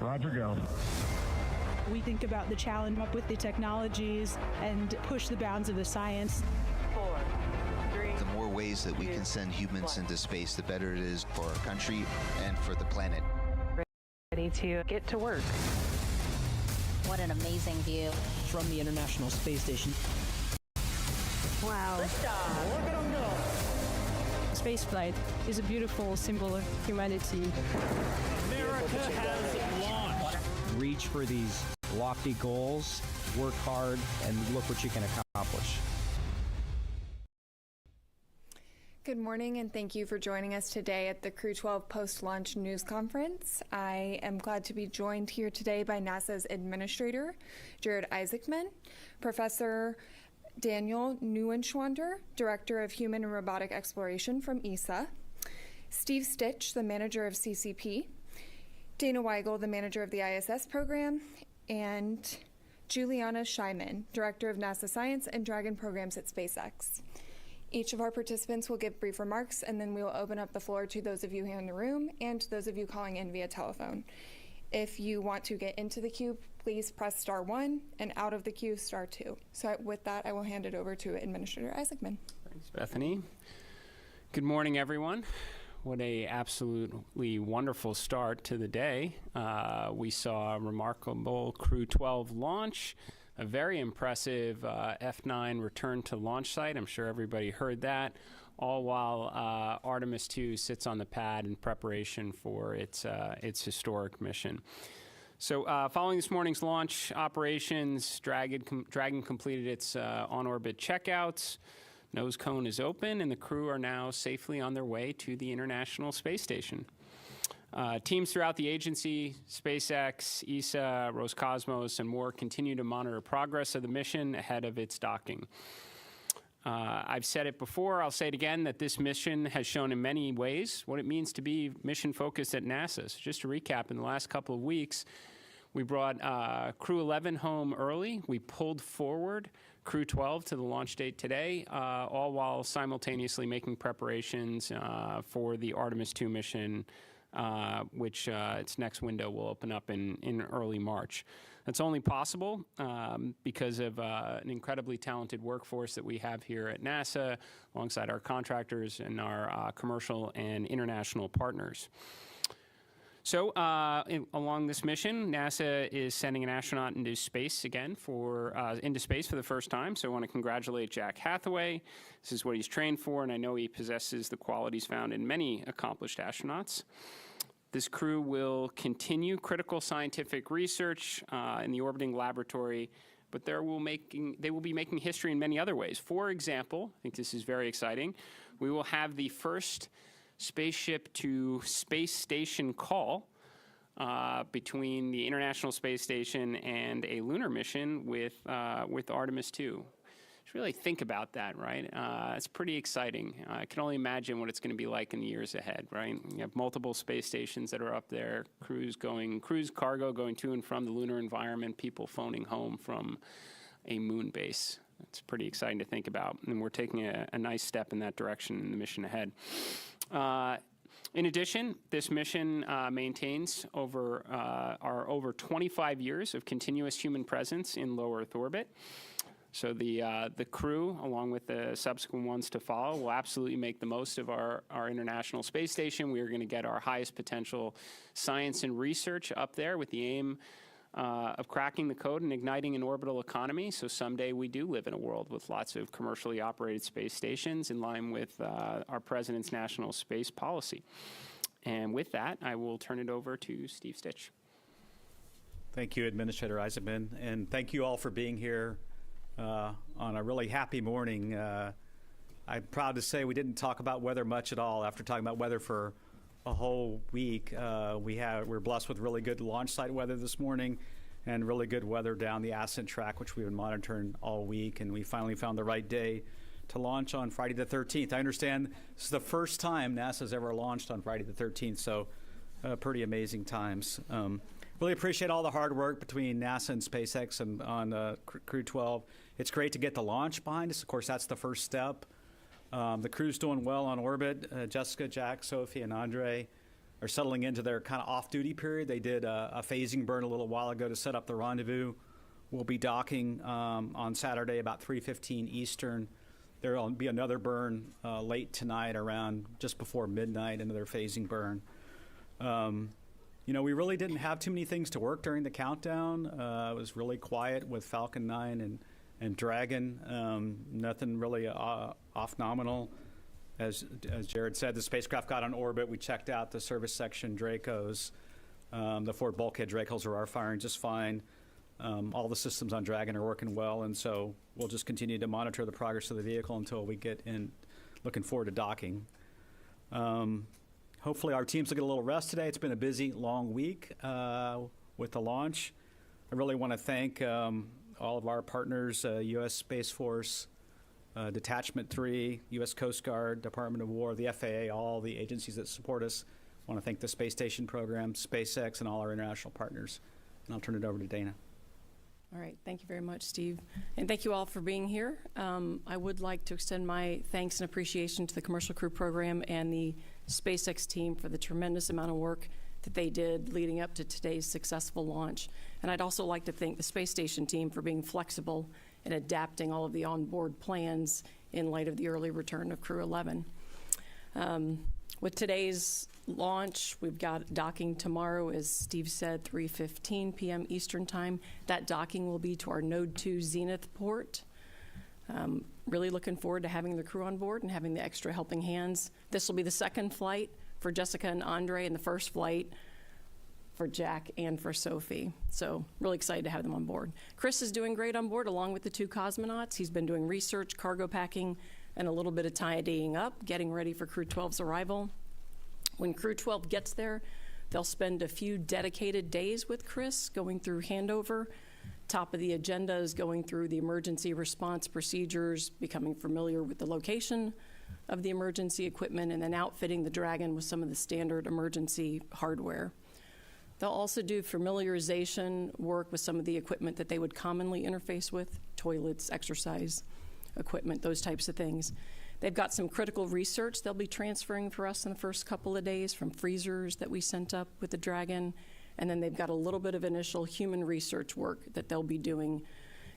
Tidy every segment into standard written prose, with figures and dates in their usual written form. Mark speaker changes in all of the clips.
Speaker 1: Roger, go.
Speaker 2: We think about the challenge up with the technologies and push the bounds of the science.
Speaker 3: 4, 3.
Speaker 4: The more ways that we can send humans into space, the better it is for our country and for the planet.
Speaker 3: Ready to get to work.
Speaker 5: What an amazing view.
Speaker 6: From the International Space Station.
Speaker 3: Wow.
Speaker 2: Orbit on go. Spaceflight is a beautiful symbol of humanity.
Speaker 7: America has launched.
Speaker 6: Reach for these lofty goals, work hard, and look what you can accomplish.
Speaker 8: Good morning, and thank you for joining us today at the Crew-12 post-launch news conference. I am glad to be joined here today by NASA's administrator, Jared Isaacman, Professor Daniel Neuenschwander, Director of Human and Robotic Exploration from ESA, Steve Stich, the Manager of CCP, Dana Weigel, the Manager of the ISS program, and Julianna Scheiman, Director of NASA Science and Dragon Programs at SpaceX. Each of our participants will give brief remarks, and then we will open up the floor to those of you here in the room and those of you calling in via telephone. If you want to get into the queue, please press *1, and out of the queue, *2. So with that, I will hand it over to Administrator Isaacman.
Speaker 9: Thanks, Bethany. Good morning, everyone. What a absolutely wonderful start to the day. We saw a remarkable Crew-12 launch, a very impressive F9 return to launch site. I'm sure everybody heard that, all while Artemis 2 sits on the pad in preparation for its historic mission. So following this morning's launch operations, Dragon completed its on-orbit checkouts. Nose cone is open, and the crew are now safely on their way to the International Space Station. Teams throughout the agency, SpaceX, ESA, Roscosmos, and more continue to monitor progress of the mission ahead of its docking. I've said it before, I'll say it again, that this mission has shown in many ways what it means to be mission-focused at NASA. So just to recap, in the last couple of weeks, we brought Crew-11 home early. We pulled forward Crew-12 to the launch date today, all while simultaneously making preparations for the Artemis 2 mission, which its next window will open up in early March. That's only possible because of an incredibly talented workforce that we have here at NASA, alongside our contractors and our commercial and international partners. So along this mission, NASA is sending an astronaut into space again into space for the first time. So I want to congratulate Jack Hathaway. This is what he's trained for, and I know he possesses the qualities found in many accomplished astronauts. This crew will continue critical scientific research in the orbiting laboratory, but they will be making history in many other ways. For example, I think this is very exciting, we will have the first spaceship to space station call between the International Space Station and a lunar mission with Artemis 2. Just really think about that, right? It's pretty exciting. I can only imagine what it's going to be like in the years ahead, right? You have multiple space stations that are up there, cruise cargo going to and from the lunar environment, people phoning home from a moon base. It's pretty exciting to think about, and we're taking a nice step in that direction in the mission ahead. In addition, this mission maintains our over 25 years of continuous human presence in low Earth orbit. So the crew, along with the subsequent ones to follow, will absolutely make the most of our International Space Station. We are going to get our highest potential science and research up there with the aim of cracking the code and igniting an orbital economy. So someday we do live in a world with lots of commercially operated space stations in line with our president's national space policy. And with that, I will turn it over to Steve Stich.
Speaker 1: Thank you, Administrator Isaacman, and thank you all for being here on a really happy morning. I'm proud to say we didn't talk about weather much at all after talking about weather for a whole week. We're blessed with really good launch site weather this morning and really good weather down the ascent track, which we've been monitoring all week, and we finally found the right day to launch on Friday the 13th. I understand this is the first time NASA's ever launched on Friday the 13th, so pretty amazing times. Really appreciate all the hard work between NASA and SpaceX and on Crew-12. It's great to get the launch behind us. Of course, that's the first step. The crew's doing well on orbit. Jessica, Jack, Sophie, and Andrey are settling into their kind of off-duty period. They did a phasing burn a little while ago to set up the rendezvous. We'll be docking on Saturday about 3:15 Eastern. There will be another burn late tonight around just before midnight, another phasing burn. We really didn't have too many things to work during the countdown. It was really quiet with Falcon 9 and Dragon. Nothing really off nominal. As Jared said, the spacecraft got on orbit. We checked out the service section Dracos. The forward bulkhead Dracos are firing just fine. All the systems on Dragon are working well, and so we'll just continue to monitor the progress of the vehicle until we get in. Looking forward to docking. Hopefully our teams will get a little rest today. It's been a busy, long week with the launch. I really want to thank all of our partners, U.S. Space Force, Detachment 3, U.S. Coast Guard, Department of War, the FAA, all the agencies that support us. I want to thank the Space Station program, SpaceX, and all our international partners. And I'll turn it over to Dana.
Speaker 10: All right, thank you very much, Steve. And thank you all for being here. I would like to extend my thanks and appreciation to the Commercial Crew Program and the SpaceX team for the tremendous amount of work that they did leading up to today's successful launch. And I'd also like to thank the Space Station team for being flexible and adapting all of the onboard plans in light of the early return of Crew-11. With today's launch, we've got docking tomorrow, as Steve said, 3:15 p.m. Eastern Time. That docking will be to our Node 2 Zenith port. Really looking forward to having the crew on board and having the extra helping hands. This will be the second flight for Jessica and Andrey and the first flight for Jack and for Sophie. So really excited to have them on board. Chris is doing great on board along with the two cosmonauts. He's been doing research, cargo packing, and a little bit of tidying up, getting ready for Crew-12's arrival. When Crew-12 gets there, they'll spend a few dedicated days with Chris going through handover. Top of the agenda is going through the emergency response procedures, becoming familiar with the location of the emergency equipment, and then outfitting the Dragon with some of the standard emergency hardware. They'll also do familiarization work with some of the equipment that they would commonly interface with, toilets, exercise equipment, those types of things. They've got some critical research they'll be transferring for us in the first couple of days from freezers that we sent up with the Dragon. And then they've got a little bit of initial human research work that they'll be doing.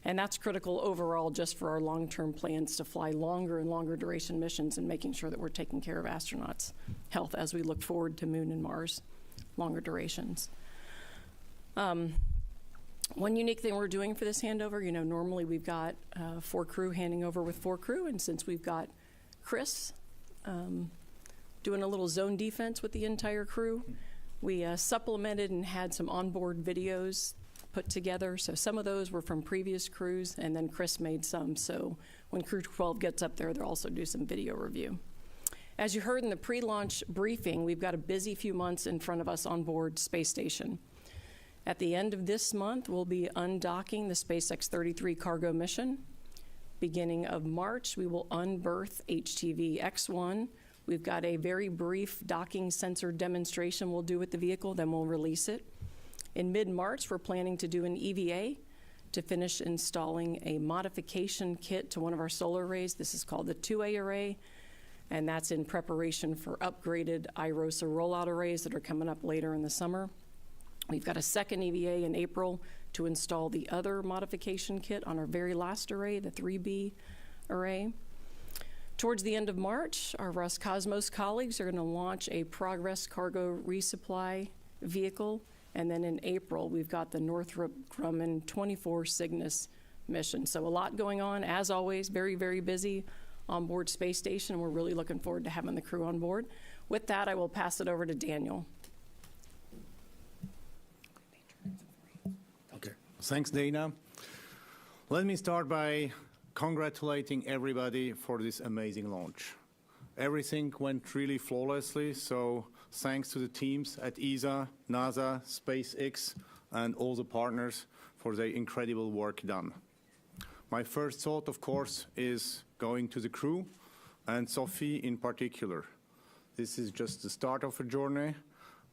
Speaker 10: And that's critical overall just for our long-term plans to fly longer and longer duration missions and making sure that we're taking care of astronauts' health as we look forward to Moon and Mars, longer durations. One unique thing we're doing for this handover, normally we've got 4 crew handing over with 4 crew, and since we've got Chris doing a little zone defense with the entire crew, we supplemented and had some onboard videos put together. So some of those were from previous crews, and then Chris made some. So when Crew-12 gets up there, they'll also do some video review. As you heard in the pre-launch briefing, we've got a busy few months in front of us on board Space Station. At the end of this month, we'll be undocking the SpaceX 33 cargo mission. Beginning of March, we will unberth HTV X1. We've got a very brief docking sensor demonstration we'll do with the vehicle, then we'll release it. In mid-March, we're planning to do an EVA to finish installing a modification kit to one of our solar arrays. This is called the 2A array, and that's in preparation for upgraded IROSA rollout arrays that are coming up later in the summer. We've got a second EVA in April to install the other modification kit on our very last array, the 3B array. Towards the end of March, our Roscosmos colleagues are going to launch a Progress cargo resupply vehicle. And then in April, we've got the Northrop Grumman 24 Cygnus mission. So a lot going on, as always, very, very busy on board Space Station. We're really looking forward to having the crew on board. With that, I will pass it over to Daniel.
Speaker 11: Okay. Thanks, Dana. Let me start by congratulating everybody for this amazing launch. Everything went really flawlessly, so thanks to the teams at ESA, NASA, SpaceX, and all the partners for their incredible work done. My first thought, of course, is going to the crew, and Sophie in particular. This is just the start of a journey.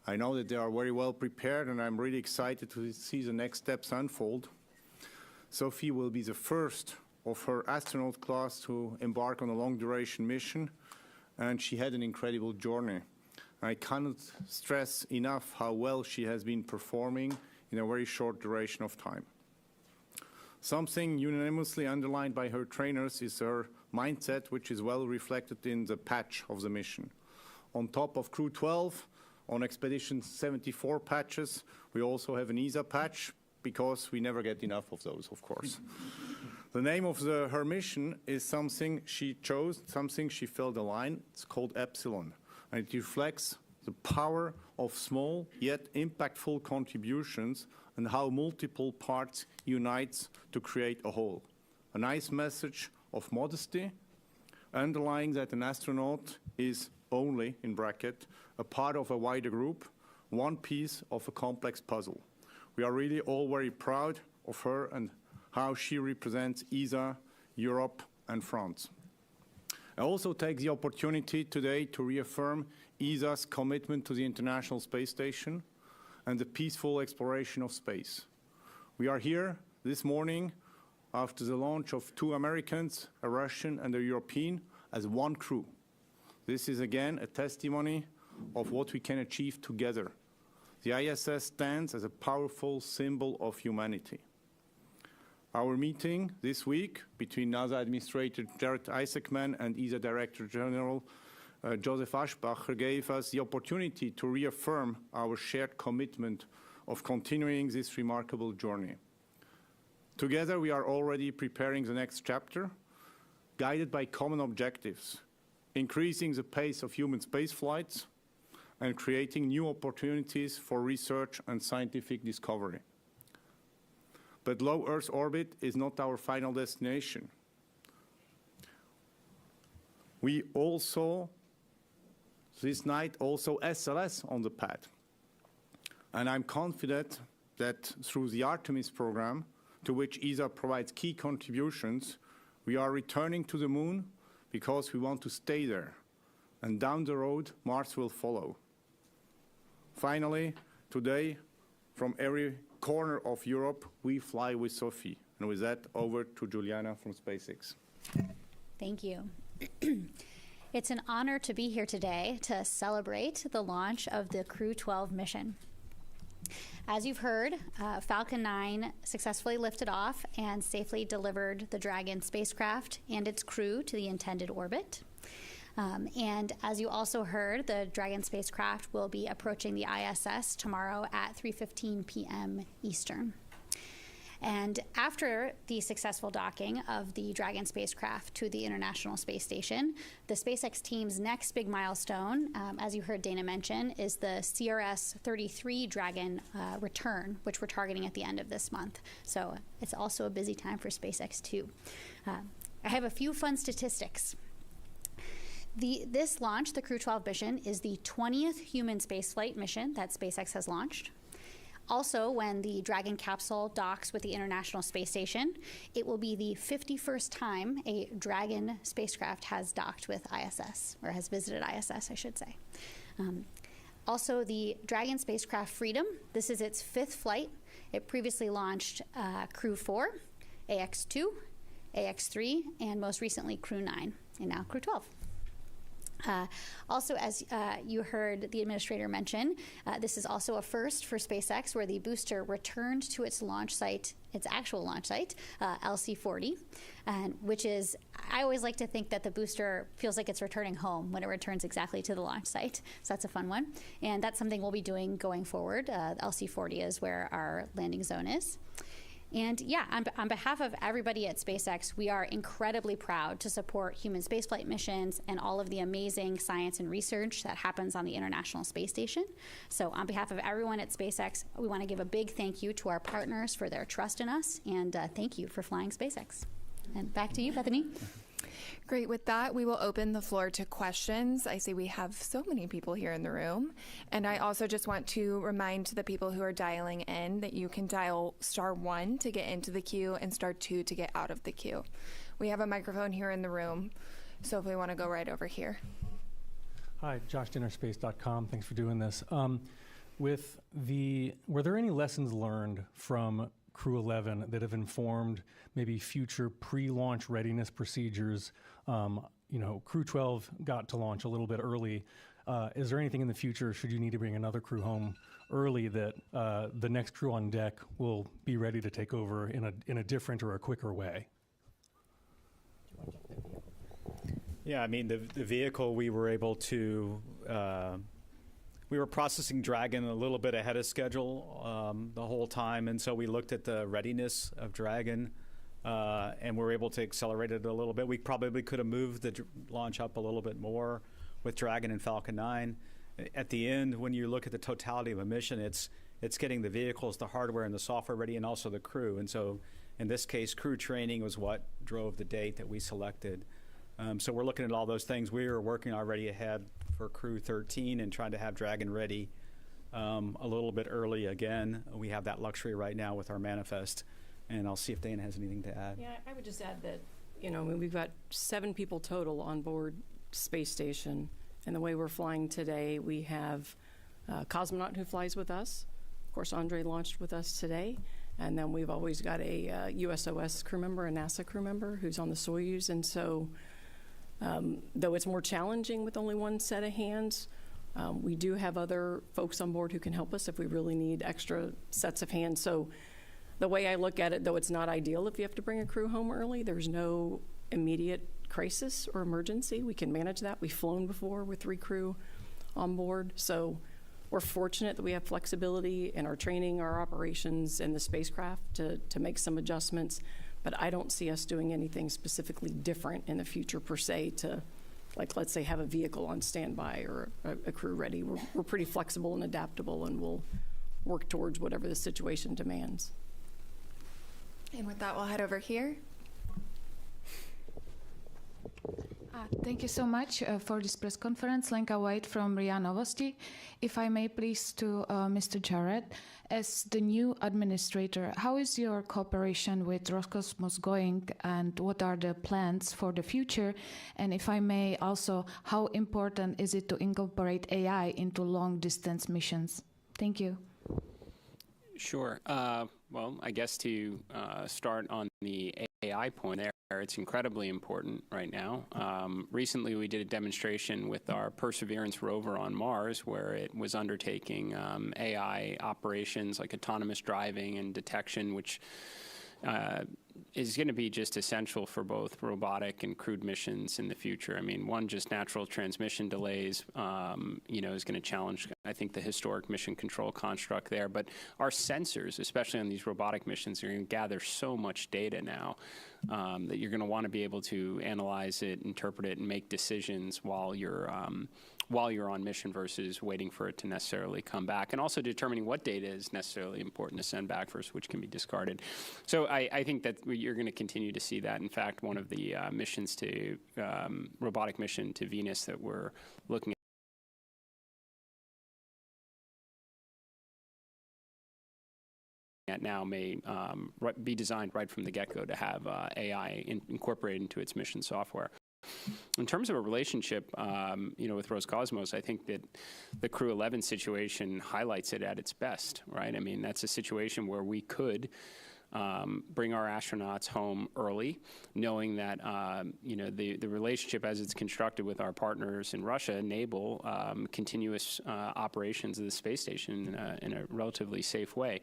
Speaker 11: I know that they are very well prepared, and I'm really excited to see the next steps unfold. Sophie will be the first of her astronaut class to embark on a long-duration mission, and she had an incredible journey. I cannot stress enough how well she has been performing in a very short duration of time. Something unanimously underlined by her trainers is her mindset, which is well reflected in the patch of the mission. On top of Crew-12, on Expedition 74 patches, we also have an ESA patch, because we never get enough of those, of course. The name of her mission is something she chose, something she felt aligned. It's called Epsilon, and it reflects the power of small yet impactful contributions and how multiple parts unite to create a whole. A nice message of modesty, underlying that an astronaut is only, in bracket, a part of a wider group, one piece of a complex puzzle. We are really all very proud of her and how she represents ESA, Europe, and France. I also take the opportunity today to reaffirm ESA's commitment to the International Space Station and the peaceful exploration of space. We are here this morning after the launch of 2 Americans, a Russian and a European, as one crew. This is again a testimony of what we can achieve together. The ISS stands as a powerful symbol of humanity. Our meeting this week between NASA Administrator Jared Isaacman and ESA Director General Joseph Aschbacher gave us the opportunity to reaffirm our shared commitment of continuing this remarkable journey. Together, we are already preparing the next chapter, guided by common objectives, increasing the pace of human space flights, and creating new opportunities for research and scientific discovery. But low Earth orbit is not our final destination. We also, this night, also SLS on the pad. And I'm confident that through the Artemis program, to which ESA provides key contributions, we are returning to the moon because we want to stay there. And down the road, Mars will follow. Finally, today, from every corner of Europe, we fly with Sophie. And with that, over to Julianna from SpaceX.
Speaker 5: Thank you. It's an honor to be here today to celebrate the launch of the Crew-12 mission. As you've heard, Falcon 9 successfully lifted off and safely delivered the Dragon spacecraft and its crew to the intended orbit. And as you also heard, the Dragon spacecraft will be approaching the ISS tomorrow at 3:15 p.m. Eastern. And after the successful docking of the Dragon spacecraft to the International Space Station, the SpaceX team's next big milestone, as you heard Dana mention, is the CRS-33 Dragon return, which we're targeting at the end of this month. So it's also a busy time for SpaceX too. I have a few fun statistics. This launch, the Crew-12 mission, is the 20th human spaceflight mission that SpaceX has launched. Also, when the Dragon capsule docks with the International Space Station, it will be the 51st time a Dragon spacecraft has docked with ISS, or has visited ISS, I should say. Also, the Dragon spacecraft Freedom, this is its 5th flight. It previously launched Crew-4, AX-2, AX-3, and most recently Crew-9, and now Crew-12. Also, as you heard the administrator mention, this is also a first for SpaceX, where the booster returned to its launch site, its actual launch site, LC-40, and which is, I always like to think that the booster feels like it's returning home when it returns exactly to the launch site. So that's a fun one. And that's something we'll be doing going forward. LC-40 is where our landing zone is. And yeah, on behalf of everybody at SpaceX, we are incredibly proud to support human spaceflight missions and all of the amazing science and research that happens on the International Space Station. So on behalf of everyone at SpaceX, we want to give a big thank you to our partners for their trust in us, and thank you for flying SpaceX. And back to you, Bethany.
Speaker 8: Great. With that, we will open the floor to questions. I see we have so many people here in the room. And I also just want to remind the people who are dialing in that you can dial *1 to get into the queue and *2 to get out of the queue. We have a microphone here in the room, so if we want to go right over here.
Speaker 12: Hi, JoshDinnerspace.com. Thanks for doing this. Were there any lessons learned from Crew-11 that have informed maybe future pre-launch readiness procedures? Crew-12 got to launch a little bit early. Is there anything in the future, should you need to bring another crew home early, that the next crew on deck will be ready to take over in a different or a quicker way?
Speaker 1: Yeah, I mean, the vehicle, we were able to, we were processing Dragon a little bit ahead of schedule the whole time, and so we looked at the readiness of Dragon, and we were able to accelerate it a little bit. We probably could have moved the launch up a little bit more with Dragon and Falcon 9. At the end, when you look at the totality of a mission, it's getting the vehicles, the hardware, and the software ready, and also the crew. And so in this case, crew training was what drove the date that we selected. So we're looking at all those things. We were working already ahead for Crew 13 and trying to have Dragon ready a little bit early again. We have that luxury right now with our manifest. And I'll see if Dana has anything to add.
Speaker 10: Yeah, I would just add that, we've got 7 people total on board Space Station. And the way we're flying today, we have a cosmonaut who flies with us. Of course, Andrey launched with us today. And then we've always got a USOS crew member, a NASA crew member who's on the Soyuz. And so, though it's more challenging with only one set of hands, we do have other folks on board who can help us if we really need extra sets of hands. So the way I look at it, though it's not ideal if you have to bring a crew home early, there's no immediate crisis or emergency. We can manage that. We've flown before with 3 crew on board. So we're fortunate that we have flexibility in our training, our operations, and the spacecraft to make some adjustments. But I don't see us doing anything specifically different in the future per se to, like, let's say, have a vehicle on standby or a crew ready. We're pretty flexible and adaptable, and we'll work towards whatever the situation demands.
Speaker 8: And with that, we'll head over here.
Speaker 13: Thank you so much for this press conference. Lenka White from RIA Novosti. If I may please to Mr. Jarrett, as the new administrator, how is your cooperation with Roscosmos going, and what are the plans for the future? And if I may also, how important is it to incorporate AI into long-distance missions? Thank you.
Speaker 9: Sure. Well, I guess to start on the AI point there, it's incredibly important right now. Recently, we did a demonstration with our Perseverance rover on Mars, where it was undertaking AI operations like autonomous driving and detection, which is going to be just essential for both robotic and crewed missions in the future. I mean, one, just natural transmission delays, is going to challenge, I think, the historic mission control construct there. But our sensors, especially on these robotic missions, are going to gather so much data now that you're going to want to be able to analyze it, interpret it, and make decisions while you're while you're on mission versus waiting for it to necessarily come back, and also determining what data is necessarily important to send back versus which can be discarded. So I think that you're going to continue to see that. In fact, one of the missions to robotic mission to Venus that we're looking at now may be designed right from the get-go to have AI incorporated into its mission software. In terms of a relationship, with Roscosmos, I think that the Crew-11 situation highlights it at its best, right? I mean, that's a situation where we could bring our astronauts home early, knowing that, the relationship as it's constructed with our partners in Russia enable continuous operations of the space station in a relatively safe way.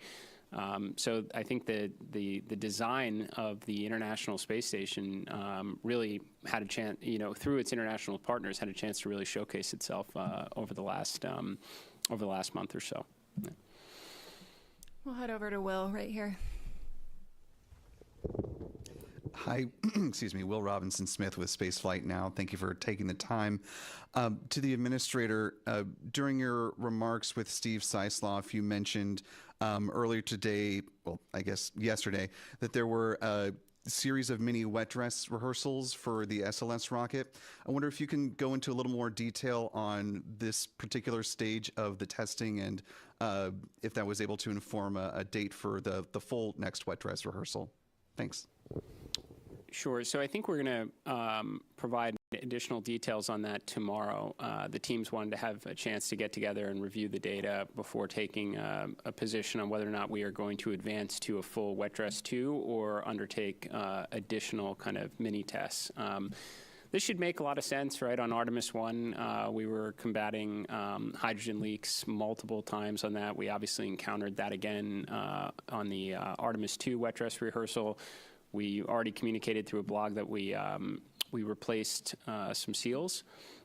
Speaker 9: So I think that the design of the International Space Station really had a chance, through its international partners, had a chance to really showcase itself over the last month or so. Yeah.
Speaker 8: We'll head over to Will right here.
Speaker 14: Hi, excuse me, Will Robinson Smith with Spaceflight Now. Thank you for taking the time. To the administrator, during your remarks with Steve Sisloff, you mentioned earlier today, well, I guess yesterday, that there were a series of mini wet dress rehearsals for the SLS rocket. I wonder if you can go into a little more detail on this particular stage of the testing and if that was able to inform a date for the full next wet dress rehearsal. Thanks.
Speaker 9: Sure. So I think we're going to provide additional details on that tomorrow. The teams wanted to have a chance to get together and review the data before taking a position on whether or not we are going to advance to a full wet dress 2 or undertake additional kind of mini tests. This should make a lot of sense, right? On Artemis 1, we were combating hydrogen leaks multiple times on that. We obviously encountered that again on the Artemis 2 wet dress rehearsal. We already communicated through a blog that we replaced some seals,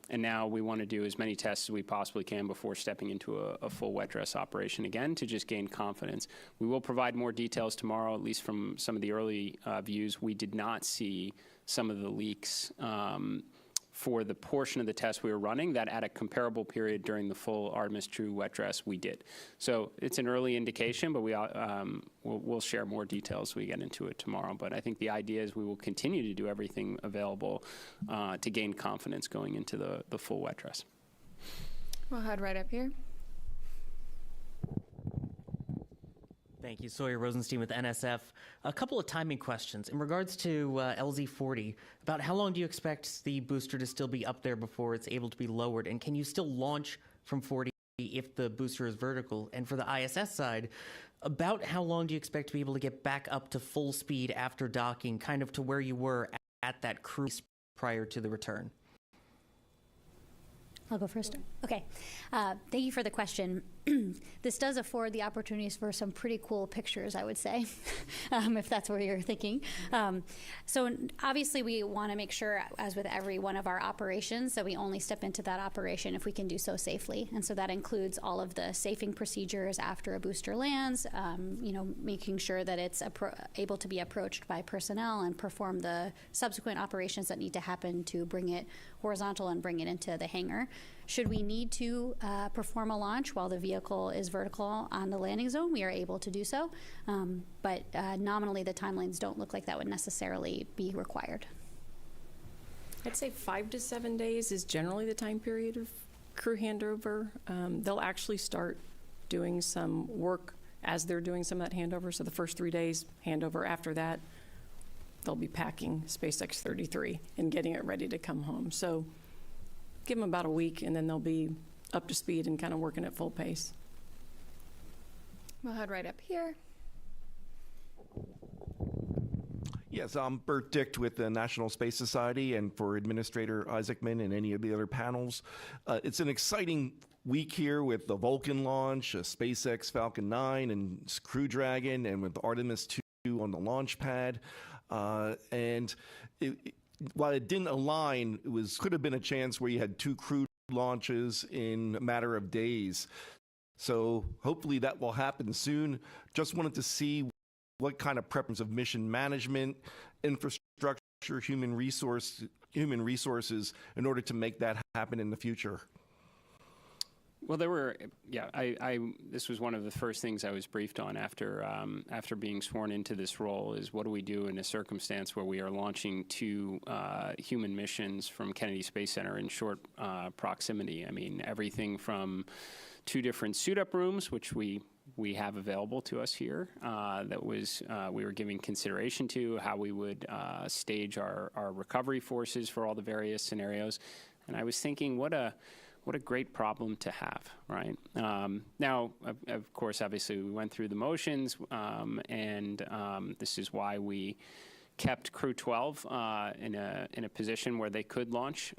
Speaker 9: and now we want to do as many tests as we possibly can before stepping into a full wet dress operation again to just gain confidence. We will provide more details tomorrow, at least from some of the early views. We did not see some of the leaks for the portion of the test we were running that at a comparable period during the full Artemis 2 wet dress we did. So it's an early indication, but we'll share more details as we get into it tomorrow. But I think the idea is we will continue to do everything available to gain confidence going into the full wet dress.
Speaker 8: We'll head right up here.
Speaker 15: Thank you. Sawyer Rosenstein with NSF. A couple of timing questions. In regards to LZ-40, about how long do you expect the booster to still be up there before it's able to be lowered? And can you still launch from 40 if the booster is vertical? And for the ISS side, about how long do you expect to be able to get back up to full speed after docking, kind of to where you were at that cruise prior to the return?
Speaker 5: I'll go first. Okay. Thank you for the question. This does afford the opportunities for some pretty cool pictures, I would say, if that's what you're thinking. So obviously we want to make sure, as with every one of our operations, that we only step into that operation if we can do so safely. And so that includes all of the safing procedures after a booster lands, making sure that it's able to be approached by personnel and perform the subsequent operations that need to happen to bring it horizontal and bring it into the hangar. Should we need to perform a launch while the vehicle is vertical on the landing zone, we are able to do so. But nominally, the timelines don't look like that would necessarily be required.
Speaker 10: I'd say 5 to 7 days is generally the time period of crew handover. They'll actually start doing some work as they're doing some of that handover. So the first 3 days, handover. After that, they'll be packing SpaceX 33 and getting it ready to come home. So give them about a week, and then they'll be up to speed and kind of working at full pace.
Speaker 8: We'll head right up here.
Speaker 16: Yes, I'm Bert Dicht with the National Space Society, and for Administrator Isaacman and any of the other panels. It's an exciting week here with the Vulcan launch, SpaceX Falcon 9 and Crew Dragon, and with Artemis 2 on the launch pad. While it didn't align, could have been a chance where you had 2 crew launches in a matter of days. So hopefully that will happen soon. Just wanted to see what kind of preference of mission management, infrastructure, human resources in order to make that happen in the future.
Speaker 9: Well, this was one of the first things I was briefed on after being sworn into this role is what do we do in a circumstance where we are launching 2 human missions from Kennedy Space Center in short proximity. I mean, everything from 2 different suit-up rooms, which we have available to us here, we were giving consideration to how we would stage our recovery forces for all the various scenarios. And I was thinking, what a great problem to have, right? Now, of course, obviously, we went through the motions, and this is why we kept Crew-12 in a position where they could launch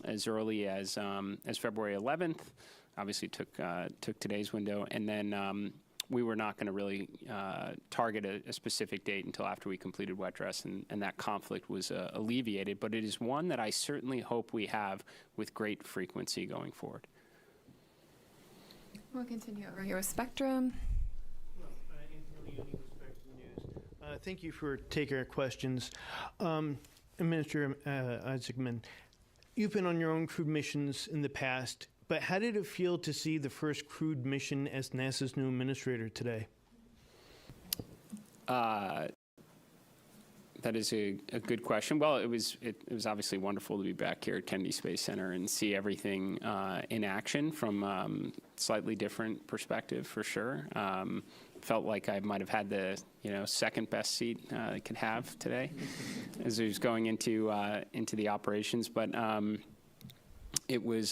Speaker 9: as early as February 11th. Obviously, took today's window, and then we were not going to really target a specific date until after we completed wet dress, and that conflict was alleviated. But it is one that I certainly hope we have with great frequency going forward.
Speaker 8: We'll continue over here with Spectrum.
Speaker 17: Thank you for taking our questions. Administrator Isaacman, you've been on your own crewed missions in the past, but how did it feel to see the first crewed mission as NASA's new administrator today?
Speaker 9: That is a good question. Well, it was obviously wonderful to be back here at Kennedy Space Center and see everything in action from slightly different perspective, for sure. Felt like I might have had the second best seat I could have today as I was going into the operations, but. It was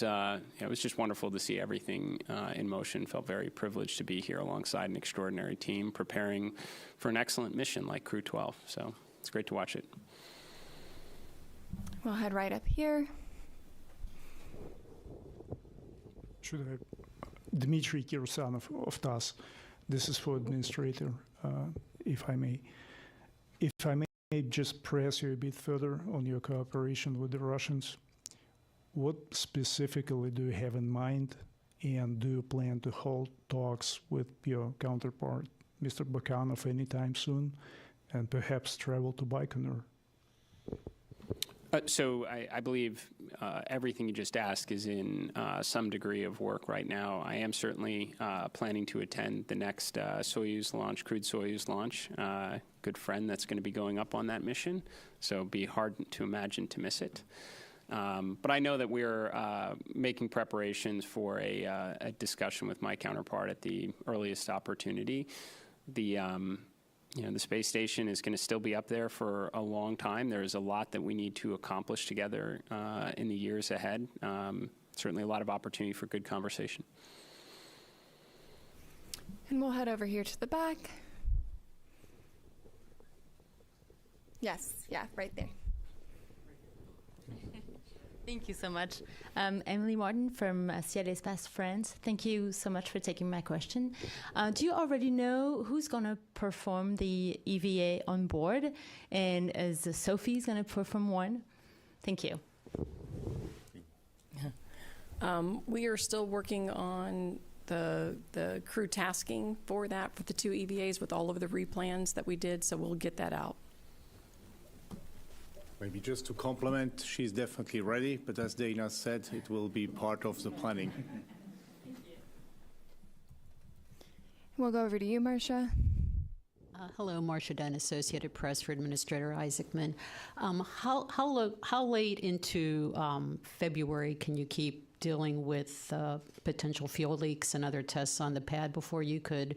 Speaker 9: just wonderful to see everything in motion. Felt very privileged to be here alongside an extraordinary team preparing for an excellent mission like Crew-12. So it's great to watch it.
Speaker 8: We'll head right up here.
Speaker 18: Dmitry Kirsanov of TASS. This is for administrator, if I may. If I may just press you a bit further on your cooperation with the Russians. What specifically do you have in mind, and do you plan to hold talks with your counterpart, Mr. Bakanov, anytime soon, and perhaps travel to Baikonur?
Speaker 9: So I believe everything you just asked is in some degree of work right now. I am certainly planning to attend the next Soyuz launch, crewed Soyuz launch. Good friend that's going to be going up on that mission, so it'd be hard to imagine to miss it. But I know that we're making preparations for a discussion with my counterpart at the earliest opportunity. The space station is going to still be up there for a long time. There's a lot that we need to accomplish together in the years ahead. Certainly a lot of opportunity for good conversation.
Speaker 8: And we'll head over here to the back. Yes, yeah, right there.
Speaker 19: Thank you so much. Emily Martin from Ciel Espace France. Thank you so much for taking my question. Do you already know who's going to perform the EVA on board? And is Sophie's going to perform one? Thank you.
Speaker 10: We are still working on the crew tasking for that, for the 2 EVAs with all of the replans that we did, so we'll get that out.
Speaker 11: Maybe just to complement, she's definitely ready, but as Dana said, it will be part of the planning.
Speaker 8: We'll go over to you, Marcia.
Speaker 20: Hello, Marcia Dunn, Associated Press for Administrator Isaacman. How late into February can you keep dealing with potential fuel leaks and other tests on the pad before you could,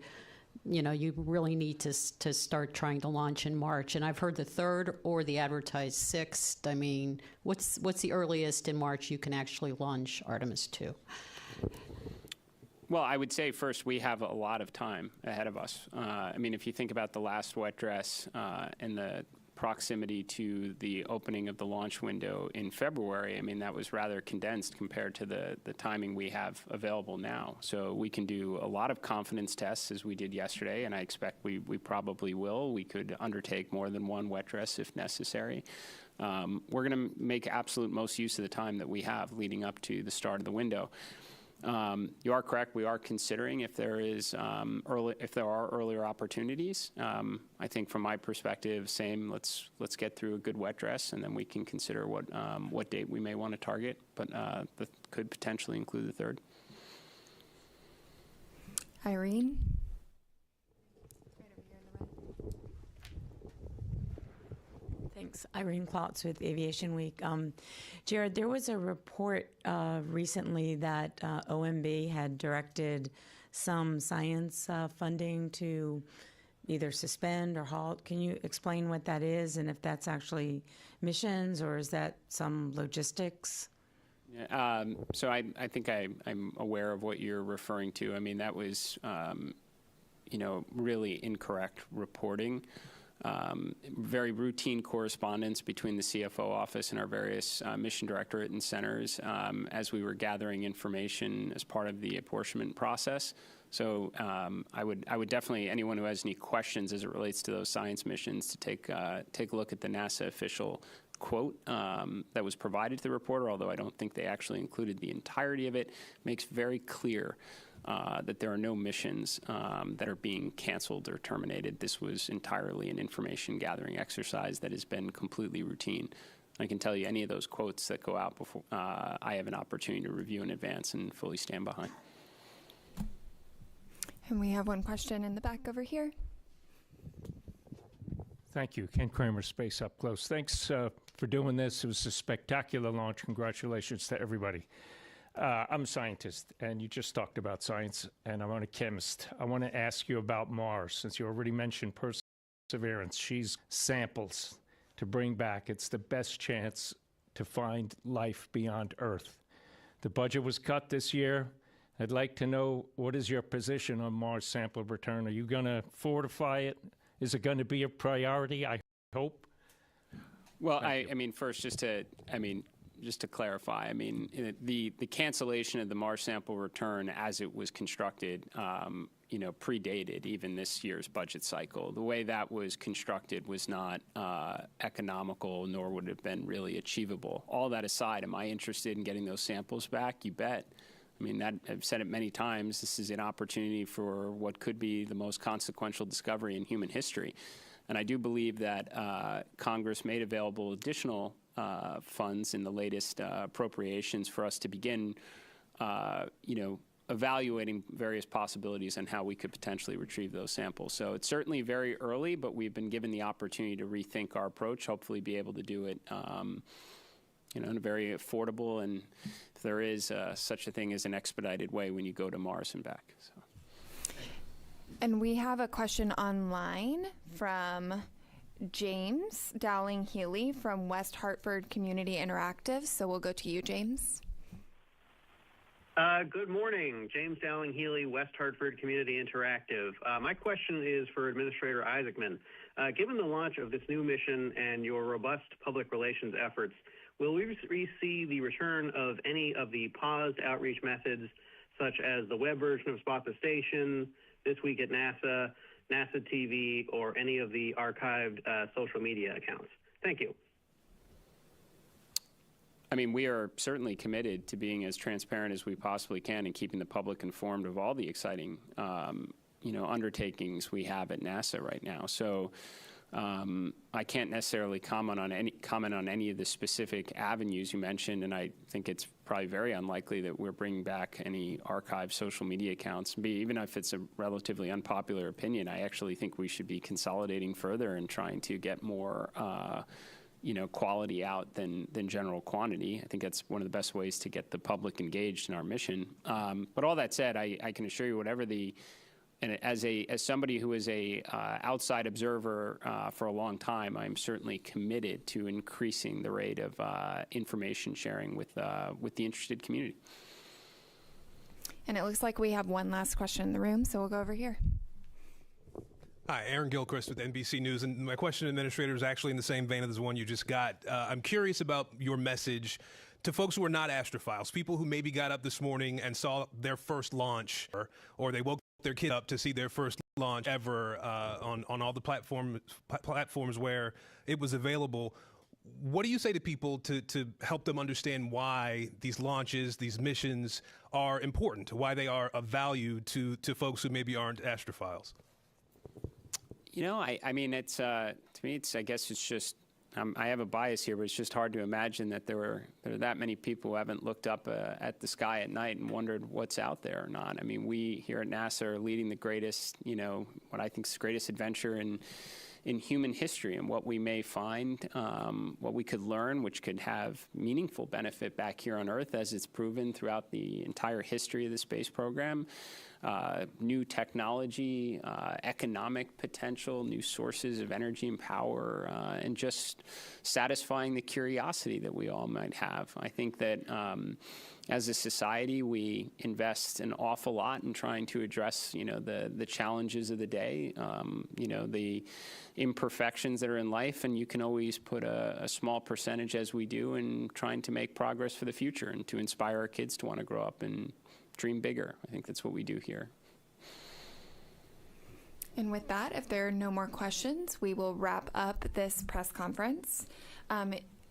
Speaker 20: you really need to start trying to launch in March? And I've heard the 3rd or the advertised 6th. I mean, what's the earliest in March you can actually launch Artemis 2?
Speaker 9: Well, I would say first we have a lot of time ahead of us. I mean, if you think about the last wet dress and the proximity to the opening of the launch window in February, I mean, that was rather condensed compared to the timing we have available now. So we can do a lot of confidence tests as we did yesterday, and I expect we probably will. We could undertake more than one wet dress if necessary. We're going to make absolute most use of the time that we have leading up to the start of the window. You are correct. We are considering if there are earlier opportunities. I think from my perspective, same. Let's get through a good wet dress, and then we can consider what date we may want to target. But that could potentially include the 3rd.
Speaker 8: Irene?
Speaker 21: Thanks. Irene Klotz with Aviation Week. Jared, there was a report recently that OMB had directed some science funding to either suspend or halt. Can you explain what that is and if that's actually missions or is that some logistics?
Speaker 9: So I think I'm aware of what you're referring to. I mean, that was, really incorrect reporting. Very routine correspondence between the CFO office and our various mission directorate and centers as we were gathering information as part of the apportionment process. So I would definitely, anyone who has any questions as it relates to those science missions, to take a look at the NASA official quote that was provided to the reporter, although I don't think they actually included the entirety of it. Makes very clear that there are no missions that are being canceled or terminated. This was entirely an information gathering exercise that has been completely routine. I can tell you any of those quotes that go out before I have an opportunity to review in advance and fully stand behind.
Speaker 8: And we have one question in the back over here.
Speaker 22: Thank you. Ken Kramer, Space Up Close. Thanks for doing this. It was a spectacular launch. Congratulations to everybody. I'm a scientist, and you just talked about science, and I'm a chemist. I want to ask you about Mars, since you already mentioned Perseverance. She's samples to bring back. It's the best chance to find life beyond Earth. The budget was cut this year. I'd like to know, what is your position on Mars sample return? Are you going to fortify it? Is it going to be a priority? I hope.
Speaker 9: Well, I mean, first, just to clarify, I mean, the cancellation of the Mars sample return as it was constructed, predated even this year's budget cycle. The way that was constructed was not economical, nor would it have been really achievable. All that aside, am I interested in getting those samples back? You bet. I mean, I've said it many times, this is an opportunity for what could be the most consequential discovery in human history. And I do believe that Congress made available additional funds in the latest appropriations for us to begin, evaluating various possibilities on how we could potentially retrieve those samples. So it's certainly very early, but we've been given the opportunity to rethink our approach, hopefully be able to do it in a very affordable, and if there is such a thing as an expedited way when you go to Mars and back. So.
Speaker 8: And we have a question online from James Dowling-Healy from West Hartford Community Interactive. So we'll go to you, James.
Speaker 23: Good morning. James Dowling-Healy, West Hartford Community Interactive. My question is for Administrator Isaacman. Given the launch of this new mission and your robust public relations efforts, will we see the return of any of the paused outreach methods, such as the web version of Spot the Station, This Week at NASA, NASA TV, or any of the archived social media accounts? Thank you.
Speaker 9: I mean, we are certainly committed to being as transparent as we possibly can and keeping the public informed of all the exciting, undertakings we have at NASA right now. So I can't necessarily comment on any of the specific avenues you mentioned, and I think it's probably very unlikely that we're bringing back any archived social media accounts. Even if it's a relatively unpopular opinion, I actually think we should be consolidating further and trying to get more quality out than general quantity. I think that's one of the best ways to get the public engaged in our mission. But all that said, I can assure you, and as somebody who is a outside observer for a long time, I'm certainly committed to increasing the rate of information sharing with the interested community.
Speaker 8: And it looks like we have one last question in the room, so we'll go over here.
Speaker 24: Hi, Aaron Gilchrist with NBC News, and my question, Administrator, is actually in the same vein as the one you just got. I'm curious about your message to folks who are not astrophiles, people who maybe got up this morning and saw their first launch, or they woke their kid up to see their first launch ever on all the platforms where it was available. What do you say to people to help them understand why these launches, these missions are important, why they are of value to folks who maybe aren't astrophiles?
Speaker 9: I mean, it's to me, I guess it's just I have a bias here, but it's just hard to imagine that there are that many people who haven't looked up at the sky at night and wondered what's out there or not. I mean, we here at NASA are leading the greatest, what I think is the greatest adventure in human history, and what we may find, what we could learn, which could have meaningful benefit back here on Earth, as it's proven throughout the entire history of the space program. New technology, economic potential, new sources of energy and power, and just satisfying the curiosity that we all might have. I think that as a society, we invest an awful lot in trying to address, the challenges of the day, the imperfections that are in life, and you can always put a small percentage, as we do, in trying to make progress for the future and to inspire our kids to want to grow up and dream bigger. I think that's what we do here.
Speaker 8: And with that, if there are no more questions, we will wrap up this press conference.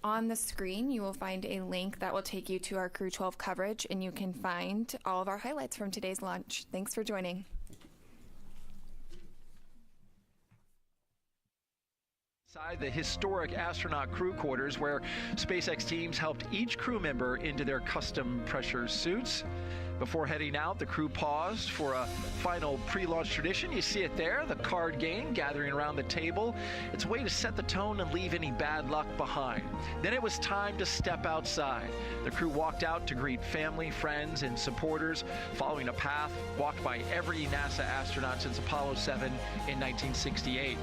Speaker 8: On the screen, you will find a link that will take you to our Crew-12 coverage, and you can find all of our highlights from today's launch. Thanks for joining.
Speaker 2: Inside the historic astronaut crew quarters, where SpaceX teams helped each crew member into their custom pressure suits. Before heading out, the crew paused for a final pre-launch tradition. You see it there, the card game gathering around the table. It's a way to set the tone and leave any bad luck behind. Then it was time to step outside. The crew walked out to greet family, friends, and supporters, following a path walked by every NASA astronaut since Apollo 7 in 1968.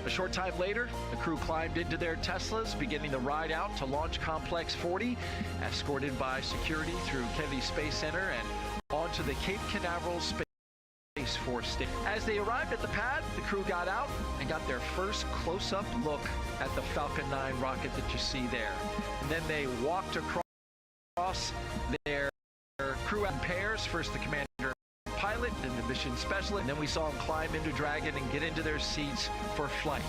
Speaker 2: A short time later, the crew climbed into their Teslas, beginning the ride out to Launch Complex 40, escorted by security through Kennedy Space Center and onto the Cape Canaveral Space Force station. As they arrived at the pad, the crew got out and got their first close-up look at the Falcon 9 rocket that you see there. And then they walked across their crew in pairs, first the commander pilot, then the mission specialist, and then we saw them climb into Dragon and get into their seats for flight.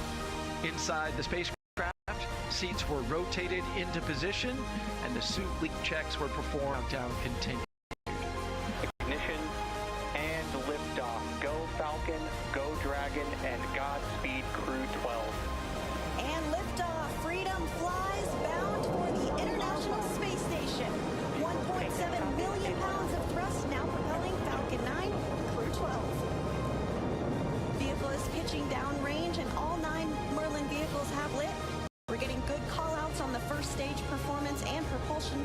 Speaker 2: Inside the spacecraft, seats were rotated into position, and the suit leak checks were performed. Countdown continued.
Speaker 3: Ignition and liftoff. Go Falcon, go Dragon, and Godspeed Crew-12.
Speaker 4: And liftoff. Freedom flies bound for the International Space Station. 1.7 million pounds of thrust now propelling Falcon 9, Crew-12. Vehicle is pitching downrange, and all 9 Merlin vehicles have lit. We're getting good call-outs on the first stage performance and propulsion